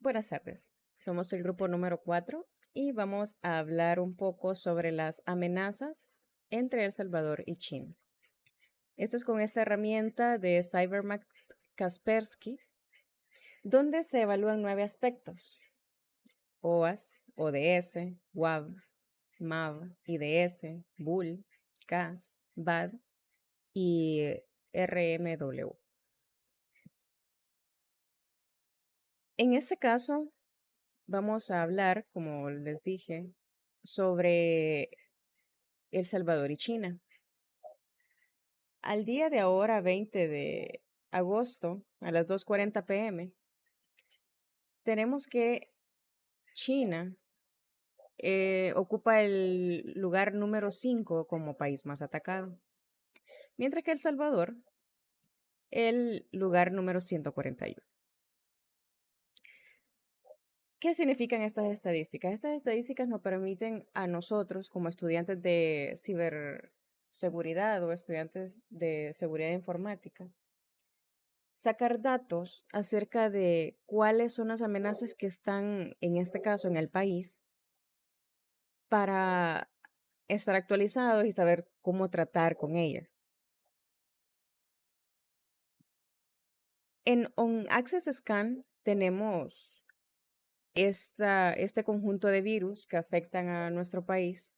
Buenas tardes. Somos el grupo número 4 y vamos a hablar un poco sobre las amenazas entre El Salvador y China. Esto es con esta herramienta de CyberMac Kaspersky, donde se evalúan 9 aspectos: OAS, ODS, WAV, MAV, IDS, BUL, CAS, BAD y RMW. En este caso, vamos a hablar, como les dije, sobre El Salvador y China. Al día de ahora, 20 de agosto, a las 2:40 p.m., tenemos que China ocupa el lugar número 5 como país más atacado, mientras que El Salvador el lugar número 141. ¿Qué significan estas estadísticas? Estas estadísticas nos permiten a nosotros, como estudiantes de ciberseguridad o estudiantes de seguridad informática, sacar datos acerca de cuáles son las amenazas que están, en este caso, en el país, para estar actualizados y saber cómo tratar con ellas. En On Access Scan tenemos este conjunto de virus que afectan a nuestro país,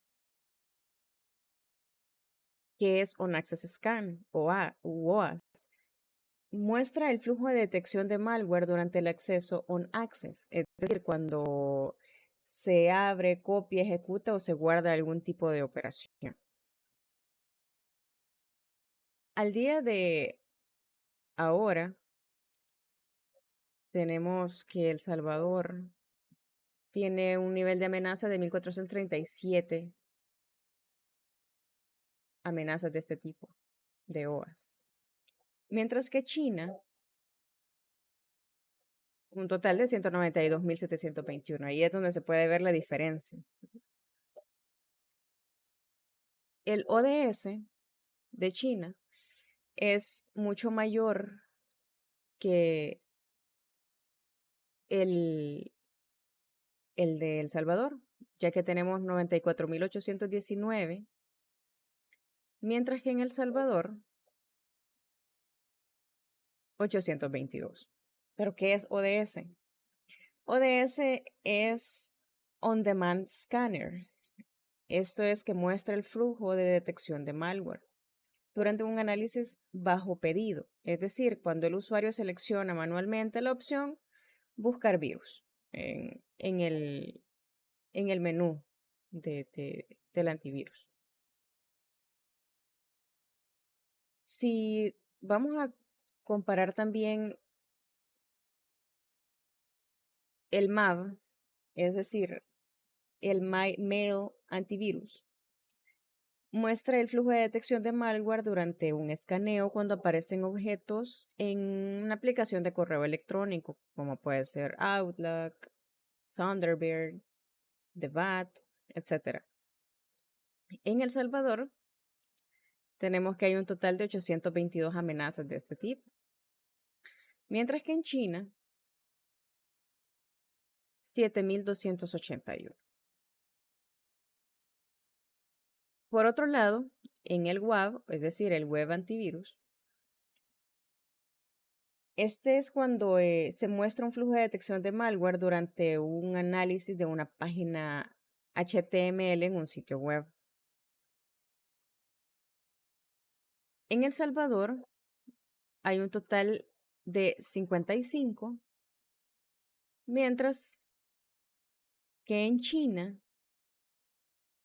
que es On Access Scan o OAS. Muestra el flujo de detección de malware durante el acceso on access, es decir, cuando se abre, copia, ejecuta o se guarda algún tipo de operación. Al día de ahora, tenemos que El Salvador tiene un nivel de amenaza de 1437 amenazas de este tipo, de OAS. Mientras que China, un total de 192.721. Ahí es donde se puede ver la diferencia. El ODS de China es mucho mayor que el, el de El Salvador, ya que tenemos 94.819, mientras que en El Salvador 822. ¿Pero qué es ODS? ODS es On Demand Scanner. Esto es que muestra el flujo de detección de malware durante un análisis bajo pedido, es decir, cuando el usuario selecciona manualmente la opción buscar virus en el menú del antivirus. Si vamos a comparar también el MAV, es decir, el Mail Antivirus, muestra el flujo de detección de malware durante un escaneo cuando aparecen objetos en una aplicación de correo electrónico, como puede ser Outlook, Thunderbird, The Bat, etc. En El Salvador tenemos que hay un total de 822 amenazas de este tipo, mientras que en China 7.281. Por otro lado, en el WAV, es decir, el Web Antivirus, este es cuando se muestra un flujo de detección de malware durante un análisis de una página HTML en un sitio web. En El Salvador hay un total de 55, mientras que en China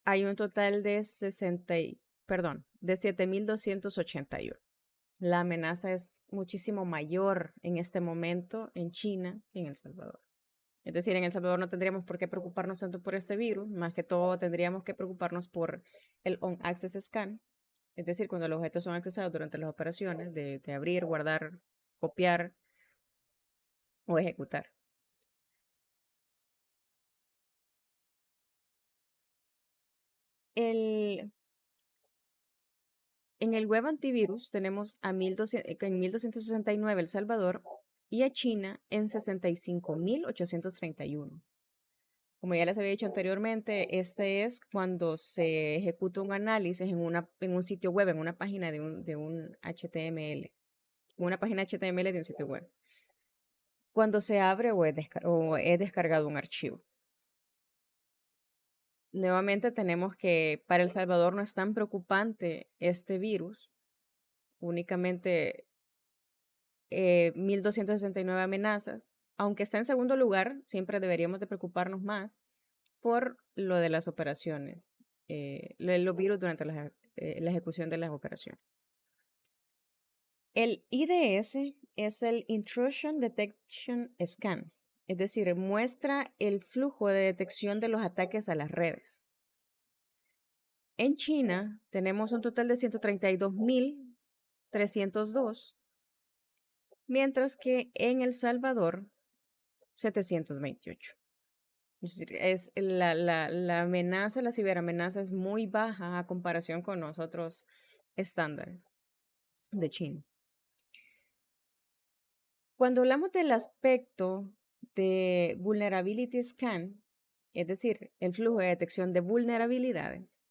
hay un total de 7.281. La amenaza es muchísimo mayor en este momento en China que en El Salvador. Es decir, en El Salvador no tendríamos por qué preocuparnos tanto por este virus, más que todo tendríamos que preocuparnos por el on-access scan, es decir, cuando los objetos son accesados durante las operaciones de abrir, guardar, copiar o ejecutar. En el web antivirus tenemos en 1269 El Salvador y a China en 65.831. Como ya les había dicho anteriormente, este es cuando se ejecuta un análisis en un sitio web, en una página de un HTML, una página HTML de un sitio web, cuando se abre o es descargado un archivo. Nuevamente tenemos que para El Salvador no es tan preocupante este virus, únicamente 1.269 amenazas, aunque está en segundo lugar, siempre deberíamos de preocuparnos más por lo de las operaciones, los virus durante la ejecución de las operaciones. El IDS es el Intrusion Detection Scan, es decir, muestra el flujo de detección de los ataques a las redes. En China tenemos un total de 132.302, mientras que en El Salvador 728. Es decir, la amenaza, la ciberamenaza es muy baja a comparación con los otros estándares de China. Cuando hablamos del aspecto de Vulnerability Scan, es decir, el flujo de detección de vulnerabilidades,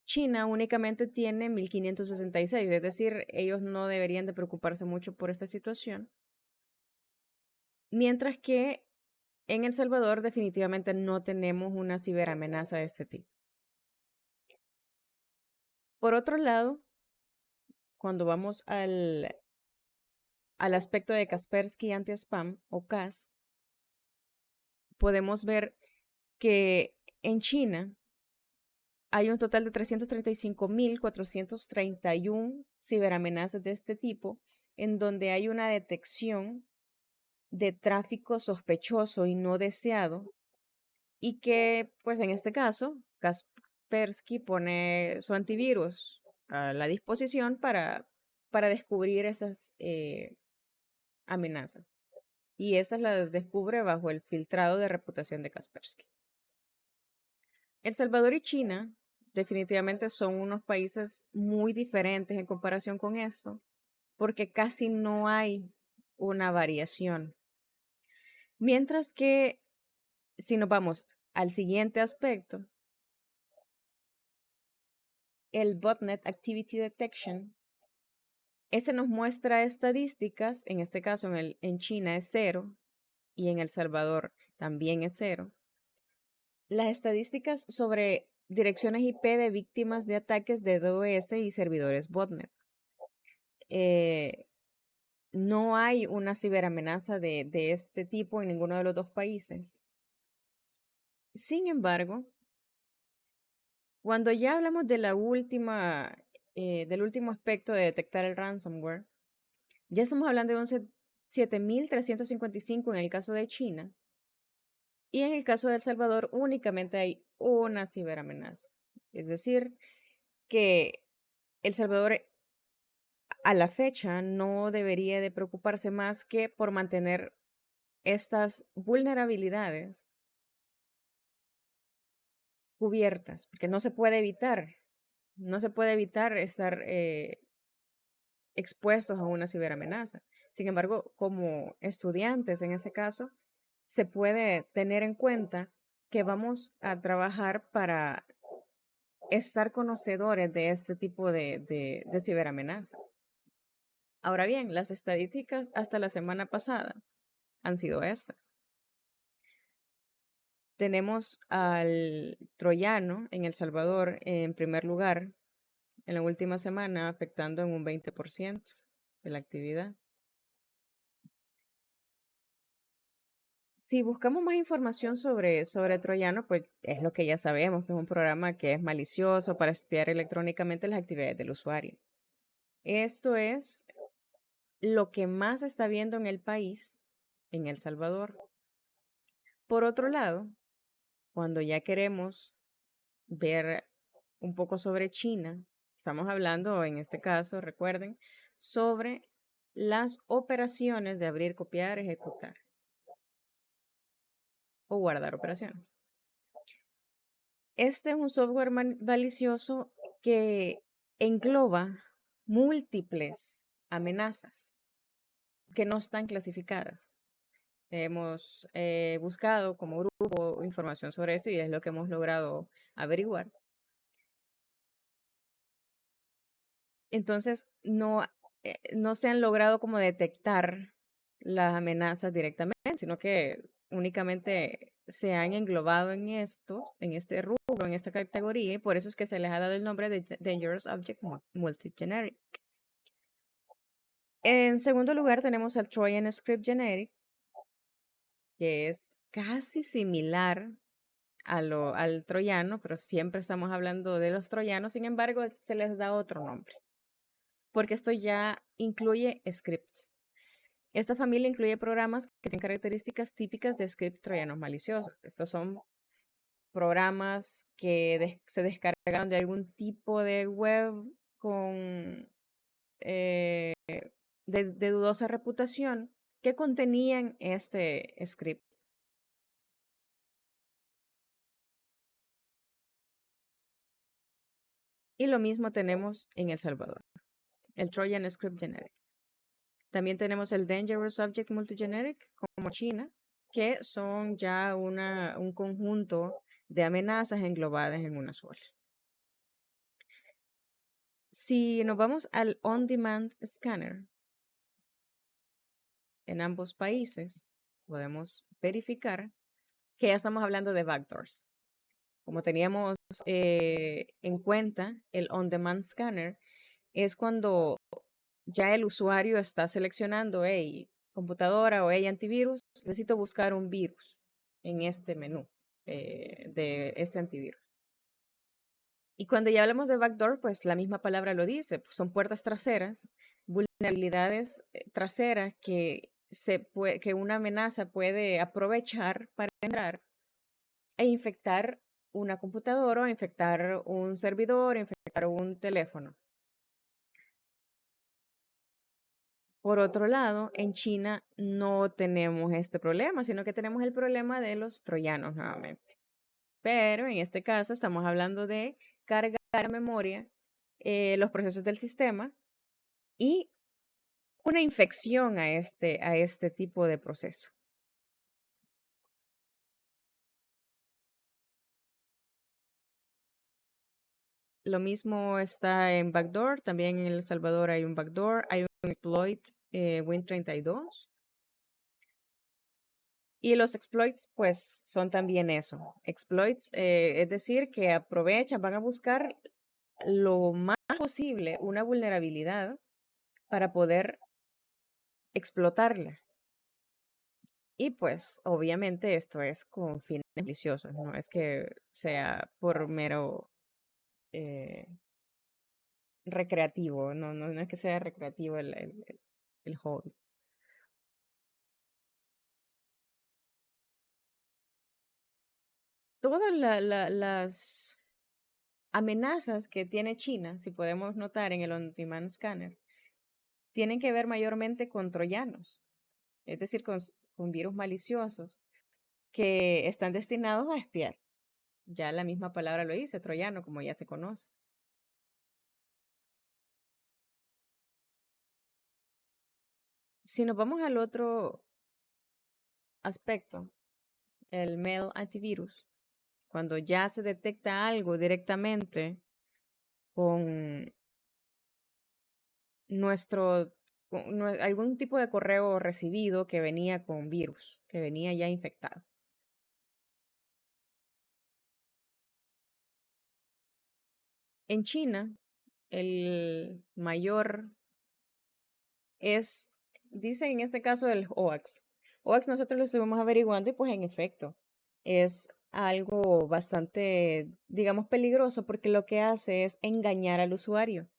China únicamente tiene 1.566, es decir, ellos no deberían de preocuparse mucho por esta situación, mientras que en El Salvador definitivamente no tenemos una ciberamenaza de este tipo. Por otro lado, cuando vamos al aspecto de Kaspersky Anti-Spam o CAS, podemos ver que en China hay un total de 335.431 ciberamenazas de este tipo, en donde hay una detección de tráfico sospechoso y no deseado, y que, pues en este caso, Kaspersky pone su antivirus a la disposición para descubrir esas amenazas. Y esas las descubre bajo el filtrado de reputación de Kaspersky. El Salvador y China definitivamente son unos países muy diferentes en comparación con esto, porque casi no hay una variación. Mientras que si nos vamos al siguiente aspecto, el Botnet Activity Detection, este nos muestra estadísticas, en este caso en China es 0 y en El Salvador también es 0. Las estadísticas sobre direcciones IP de víctimas de ataques de DOS y servidores botnet. No hay una ciberamenaza de este tipo en ninguno de los dos países. Sin embargo, cuando ya hablamos de del último aspecto de detectar el ransomware, ya estamos hablando de un 7.355 en el caso de China, y en el caso de El Salvador únicamente hay una ciberamenaza. Es decir, que El Salvador a la fecha no debería de preocuparse más que por mantener estas vulnerabilidades cubiertas, porque no se puede evitar estar expuestos a una ciberamenaza. Sin embargo, como estudiantes en este caso, se puede tener en cuenta que vamos a trabajar para estar conocedores de este tipo de ciberamenazas. Ahora bien, las estadísticas hasta la semana pasada han sido estas. Tenemos al troyano en El Salvador en primer lugar en la última semana, afectando en un 20% de la actividad. Si buscamos más información sobre Troyano, pues es lo que ya sabemos, que es un programa que es malicioso para espiar electrónicamente las actividades del usuario. Esto es lo que más se está viendo en el país, en El Salvador. Por otro lado, cuando ya queremos ver un poco sobre China, estamos hablando en este caso, recuerden, sobre las operaciones de abrir, copiar, ejecutar o guardar operaciones. Este es un software malicioso que engloba múltiples amenazas. que no están clasificadas. Hemos buscado como grupo información sobre eso y es lo que hemos logrado averiguar. Entonces, no se han logrado como detectar las amenazas directamente, sino que únicamente se han englobado en esto, en este rubro, en esta categoría, y por eso es que se les ha dado el nombre de Dangerous Object Multigeneric. En segundo lugar, tenemos al Trojan Script Generic, que es casi similar al troyano, pero siempre estamos hablando de los troyanos, sin embargo, se les da otro nombre, porque esto ya incluye scripts. Esta familia incluye programas que tienen características típicas de script troyanos maliciosos. Estos son programas que se descargaron de algún tipo de web con eh, de dudosa reputación que contenían este script. Y lo mismo tenemos en El Salvador, el Trojan Script Generic. También tenemos el Dangerous Object Multigeneric, como China, que son ya un conjunto de amenazas englobadas en una sola. Si nos vamos al On-Demand Scanner, en ambos países podemos verificar que ya estamos hablando de backdoors. Como teníamos en cuenta, el On-Demand Scanner es cuando ya el usuario está seleccionando, hey, computadora o hey, antivirus, necesito buscar un virus en este menú de este antivirus. Y cuando ya hablamos de backdoor, pues la misma palabra lo dice, pues, son puertas traseras, vulnerabilidades traseras que una amenaza puede aprovechar para entrar e infectar una computadora o infectar un servidor, infectar un teléfono. Por otro lado, en China no tenemos este problema, sino que tenemos el problema de los troyanos nuevamente. Pero en este caso estamos hablando de cargar a memoria los procesos del sistema y una infección a este tipo de proceso. Lo mismo está en backdoor, también en El Salvador hay un backdoor, hay un exploit Win32. Y los exploits, pues, son también eso. Exploits, es decir, que aprovechan, van a buscar lo más posible una vulnerabilidad para poder explotarla. Y pues, obviamente, esto es con fines maliciosos, no es que sea por mero eh, recreativo, no es que sea recreativo el hobby. Todas las amenazas que tiene China, si podemos notar en el On-Demand Scanner, tienen que ver mayormente con troyanos, es decir, con virus maliciosos que están destinados a espiar. Ya la misma palabra lo dice, troyano, como ya se conoce. Si nos vamos al otro aspecto, el mail antivirus, cuando ya se detecta algo directamente con nuestro, algún tipo de correo recibido que venía con virus, que venía ya infectado. En China, el mayor es, dice en este caso el OAX. OAX nosotros lo estuvimos averiguando y pues en efecto es algo bastante, digamos, peligroso porque lo que hace es engañar al usuario,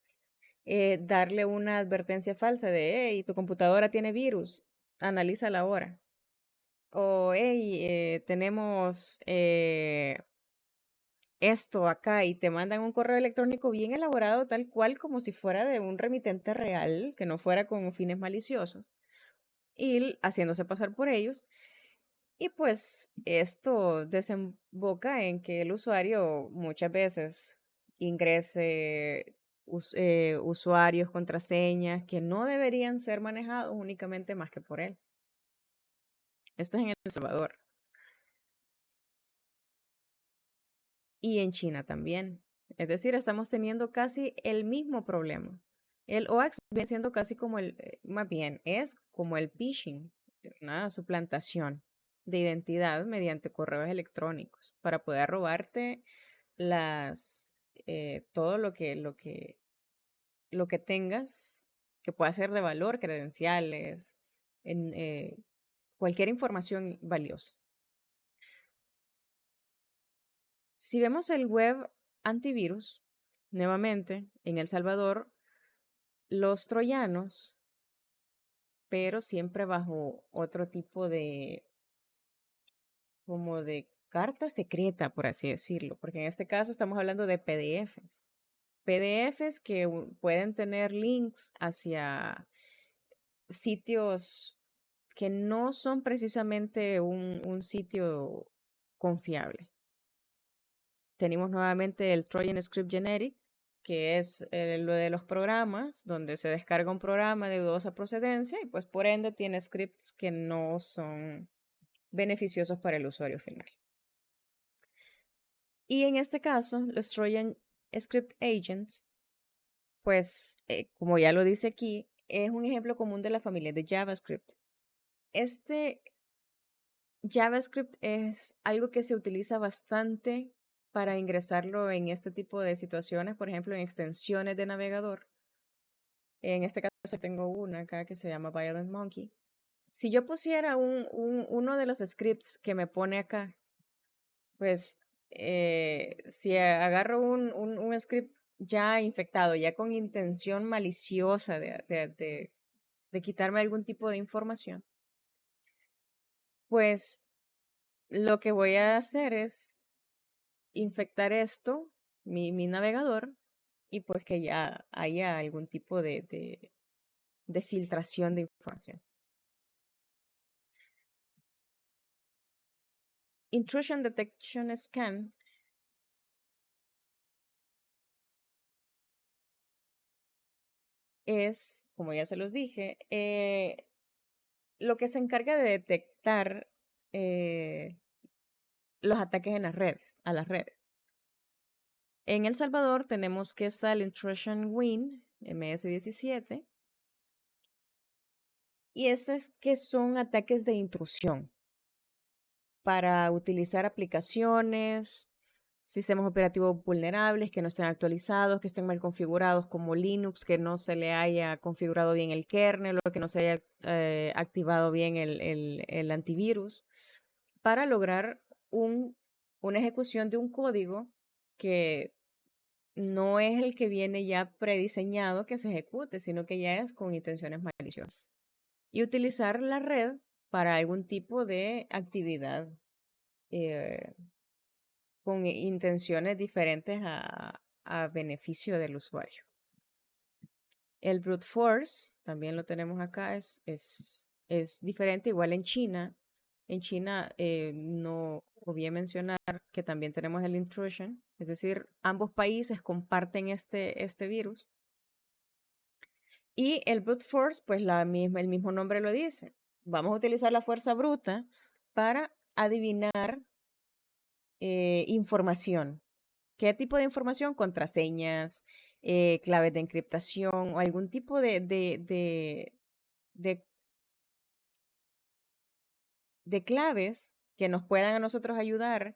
darle una advertencia falsa de, hey, tu computadora tiene virus, analízala ahora. O, hey, tenemos esto acá y te mandan un correo electrónico bien elaborado, tal cual como si fuera de un remitente real, que no fuera con fines maliciosos, y haciéndose pasar por ellos. Y pues esto desemboca en que el usuario muchas veces ingrese usuarios, contraseñas, que no deberían ser manejados únicamente más que por él. Esto es en El Salvador y en China también. Es decir, estamos teniendo casi el mismo problema. El OAX viene siendo casi como más bien, es como el phishing, una suplantación de identidad mediante correos electrónicos para poder robarte todo lo que tengas que pueda ser de valor, credenciales, en, cualquier información valiosa. Si vemos el web antivirus, nuevamente, en El Salvador, los troyanos, pero siempre bajo otro tipo como de carta secreta, por así decirlo, porque en este caso estamos hablando de PDFs. PDFs que pueden tener links hacia sitios que no son precisamente un sitio confiable. Tenemos nuevamente el Trojan Script Generic, que es lo de los programas, donde se descarga un programa de dudosa procedencia y pues por ende tiene scripts que no son beneficiosos para el usuario final. Y en este caso, los Trojan Script Agents, pues como ya lo dice aquí, es un ejemplo común de la familia de JavaScript. Este JavaScript es algo que se utiliza bastante para ingresarlo en este tipo de situaciones, por ejemplo, en extensiones de navegador. En este caso tengo una acá que se llama Violent Monkey. Si yo pusiera uno de los scripts que me pone acá, pues si agarro un script ya infectado, ya con intención maliciosa de quitarme algún tipo de información, pues lo que voy a hacer es infectar esto, mi navegador, y pues que ya haya algún tipo de filtración de información. Intrusion Detection Scan es, como ya se los dije, lo que se encarga de detectar los ataques en las redes, a las redes. En El Salvador tenemos que está el Intrusion Win, MS-17, y estos que son ataques de intrusión para utilizar aplicaciones, sistemas operativos vulnerables que no estén actualizados, que estén mal configurados, como Linux, que no se le haya configurado bien el kernel o que no se haya activado bien el antivirus, para lograr una ejecución de un código que no es el que viene ya prediseñado que se ejecute, sino que ya es con intenciones maliciosas. Y utilizar la red para algún tipo de actividad eh, con intenciones diferentes a beneficio del usuario. El brute force, también lo tenemos acá, es diferente, igual en China. En China no olvidé mencionar que también tenemos el intrusion, es decir, ambos países comparten este virus. Y el brute force, pues el mismo nombre lo dice. Vamos a utilizar la fuerza bruta para adivinar información. ¿Qué tipo de información? Contraseñas, claves de encriptación o algún tipo de, de claves que nos puedan a nosotros ayudar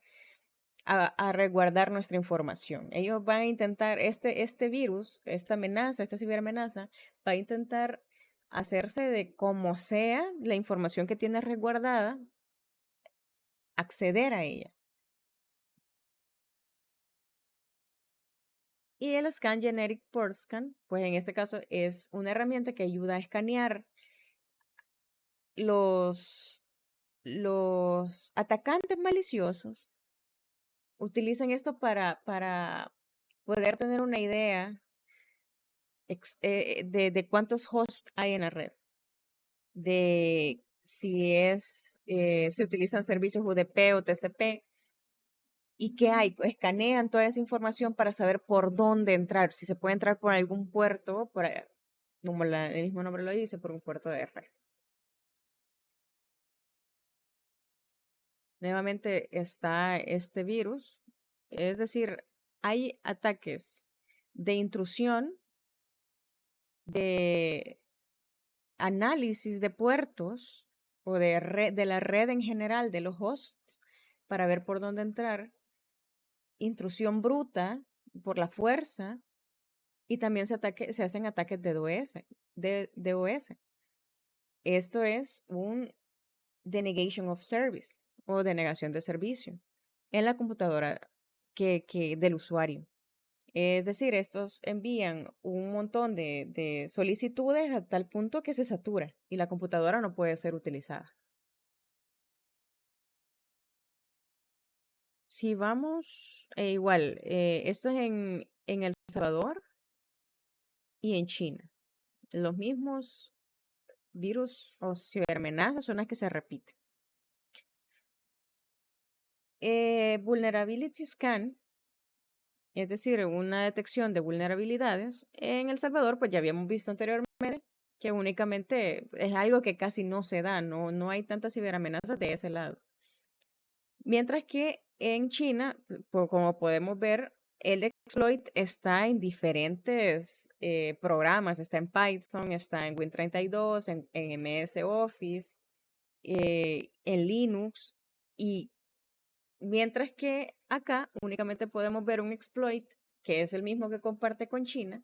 a resguardar nuestra información. Ellos van a intentar, este virus, esta amenaza, esta ciberamenaza, va a intentar hacerse de como sea la información que tiene resguardada, acceder a ella. Y el Scan Generic Port Scan, pues en este caso es una herramienta que ayuda a escanear los, los atacantes maliciosos. Utilizan esto para poder tener una idea de cuántos hosts hay en la red, de si se utilizan servicios UDP o TCP ¿Y qué hay? Escanean toda esa información para saber por dónde entrar, si se puede entrar por algún puerto, como el mismo nombre lo dice, por un puerto de red. Nuevamente está este virus, es decir, hay ataques de intrusión, de análisis de puertos o de la red en general de los hosts para ver por dónde entrar, intrusión bruta por la fuerza y también se hacen ataques de DOS, de DOS. Esto es un denegation of service o denegación de servicio en la computadora del usuario. Es decir, estos envían un montón de solicitudes a tal punto que se satura y la computadora no puede ser utilizada. Si vamos, igual, esto es en El Salvador y en China. Los mismos virus o ciberamenazas son las que se repiten. Vulnerability Scan, es decir, una detección de vulnerabilidades. En El Salvador, pues ya habíamos visto anteriormente que únicamente es algo que casi no se da, no hay tantas ciberamenazas de ese lado. Mientras que en China, como podemos ver, el exploit está en diferentes programas, está en Python, está en Win32, en MS Office, en Linux, y mientras que acá únicamente podemos ver un exploit que es el mismo que comparte con China,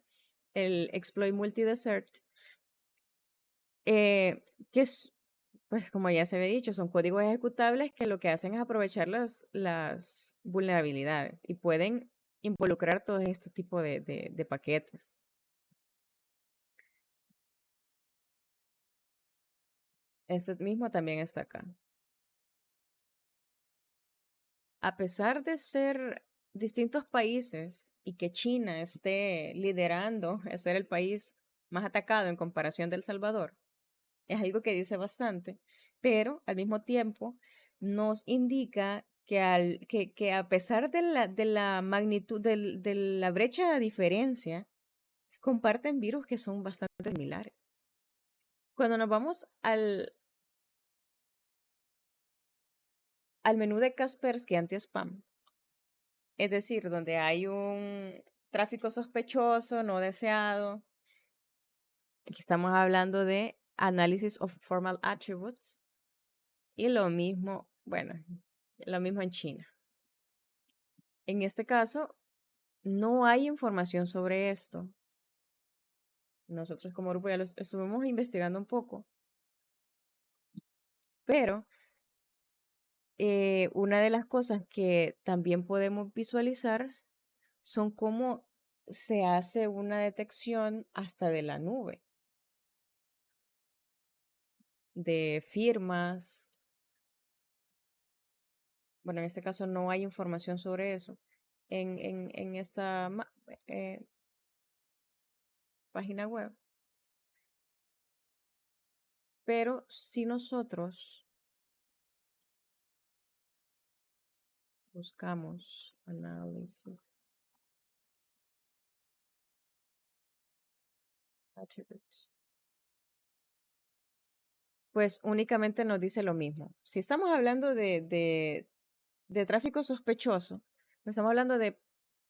el exploit multi-desert, que es, pues como ya se había dicho, son códigos ejecutables que lo que hacen es aprovechar las vulnerabilidades y pueden involucrar todo este tipo de paquetes. Este mismo también está acá. A pesar de ser distintos países y que China esté liderando a ser el país más atacado en comparación de El Salvador, es algo que dice bastante, pero al mismo tiempo nos indica que a pesar de la magnitud, de la brecha de diferencia, comparten virus que son bastante similares. Cuando nos vamos al menú de Kaspersky Anti-Spam, es decir, donde hay un tráfico sospechoso, no deseado, aquí estamos hablando de análisis of formal attributes y lo mismo, bueno, lo mismo en China. En este caso, no hay información sobre esto. Nosotros como grupo ya lo estuvimos investigando un poco, pero una de las cosas que también podemos visualizar son cómo se hace una detección hasta de la nube, de firmas. Bueno, en este caso no hay información sobre eso en esta eh, página web, pero si nosotros buscamos análisis attributes, pues únicamente nos dice lo mismo. Si estamos hablando de tráfico sospechoso, estamos hablando de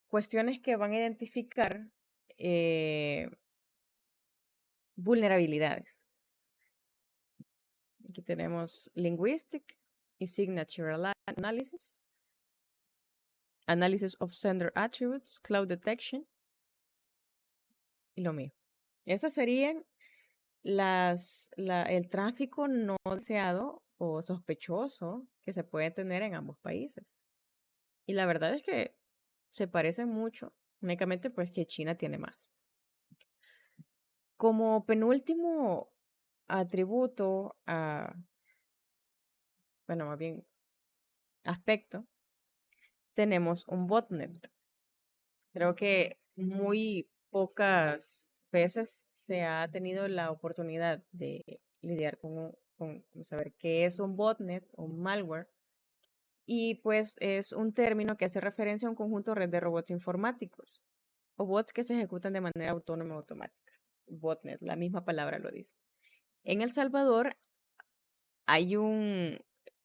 cuestiones que van a identificar eh, vulnerabilidades. Aquí tenemos linguistic y signature analysis, analysis of sender attributes, cloud detection y lo mismo. Esas serían el tráfico no deseado o sospechoso que se puede tener en ambos países. Y la verdad es que se parecen mucho, únicamente pues que China tiene más. Como penúltimo atributo, bueno, más bien aspecto, tenemos un botnet. Creo que muy pocas veces se ha tenido la oportunidad de lidiar con saber qué es un botnet o un malware. Y pues es un término que hace referencia a un conjunto red de robots informáticos o bots que se ejecutan de manera autónoma o automática. Botnet, la misma palabra lo dice. En El Salvador hay un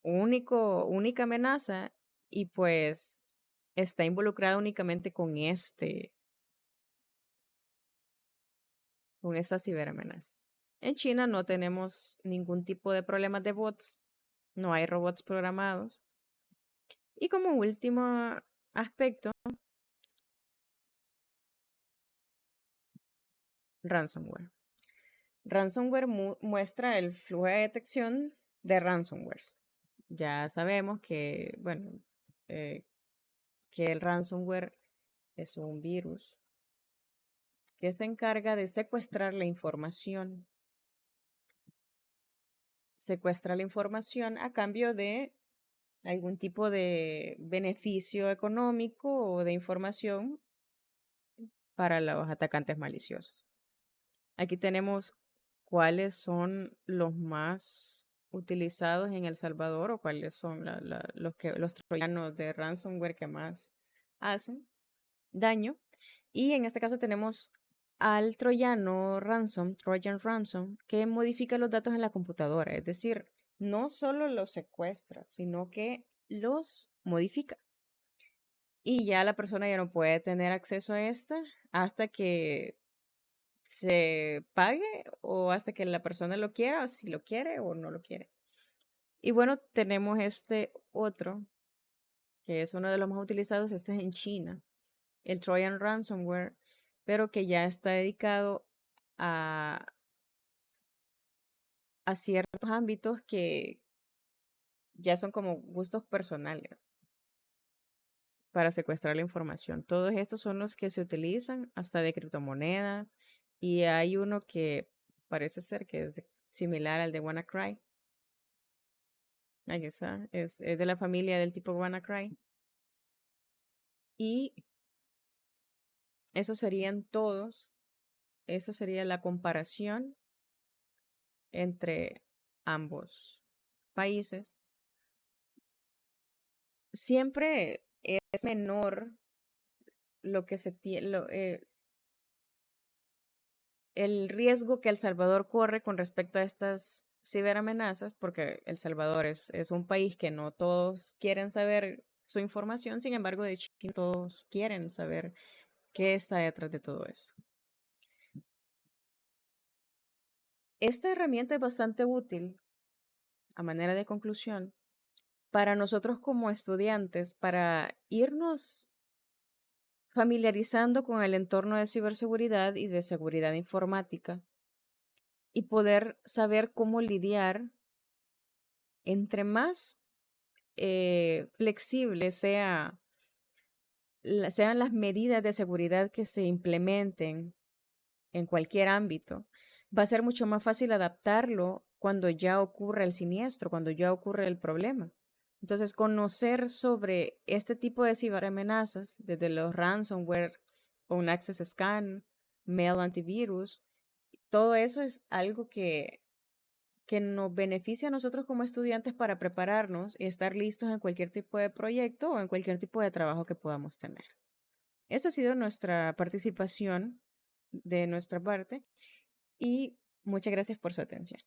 única amenaza y pues está involucrada únicamente con esta ciberamenaza. En China no tenemos ningún tipo de problemas de bots, no hay robots programados. Y como último aspecto, ransomware. Ransomware muestra el flujo de detección de ransomwares. Ya sabemos que, bueno, eh, que el ransomware es un virus que se encarga de secuestra la información a cambio de algún tipo de beneficio económico o de información para los atacantes maliciosos. Aquí tenemos cuáles son los más utilizados en El Salvador o cuáles son los troyanos de ransomware que más hacen daño. Y en este caso tenemos al troyano Trojan Ransom, que modifica los datos en la computadora. Es decir, no solo los secuestra, sino que los modifica. Y ya la persona ya no puede tener acceso a esta hasta que se pague o hasta que la persona lo quiera, si lo quiere o no lo quiere. Y bueno, tenemos este otro, que es uno de los más utilizados, este es en China, el Trojan Ransomware, pero que ya está dedicado a, a ciertos ámbitos que ya son como gustos personales para secuestrar la información. Todos estos son los que se utilizan hasta de criptomonedas y hay uno que parece ser que es similar al de WannaCry. Ahí está, es de la familia del tipo WannaCry. Y esos serían todos. Esa sería la comparación entre ambos países. Siempre es menor lo que se tiene, el riesgo que El Salvador corre con respecto a estas ciberamenazas, porque El Salvador es un país que no todos quieren saber su información, sin embargo, de hecho, todos quieren saber qué está detrás de todo eso. Esta herramienta es bastante útil, a manera de conclusión, para nosotros como estudiantes, para irnos familiarizando con el entorno de ciberseguridad y de seguridad informática y poder saber cómo lidiar entre más flexibles sean las medidas de seguridad que se implementen en cualquier ámbito, va a ser mucho más fácil adaptarlo cuando ya ocurre el siniestro, cuando ya ocurre el problema. Entonces, conocer sobre este tipo de ciberamenazas, desde los ransomware, un access scan, mail antivirus, todo eso es algo que nos beneficia a nosotros como estudiantes para prepararnos y estar listos en cualquier tipo de proyecto o en cualquier tipo de trabajo que podamos tener. Esa ha sido nuestra participación de nuestra parte y muchas gracias por su atención.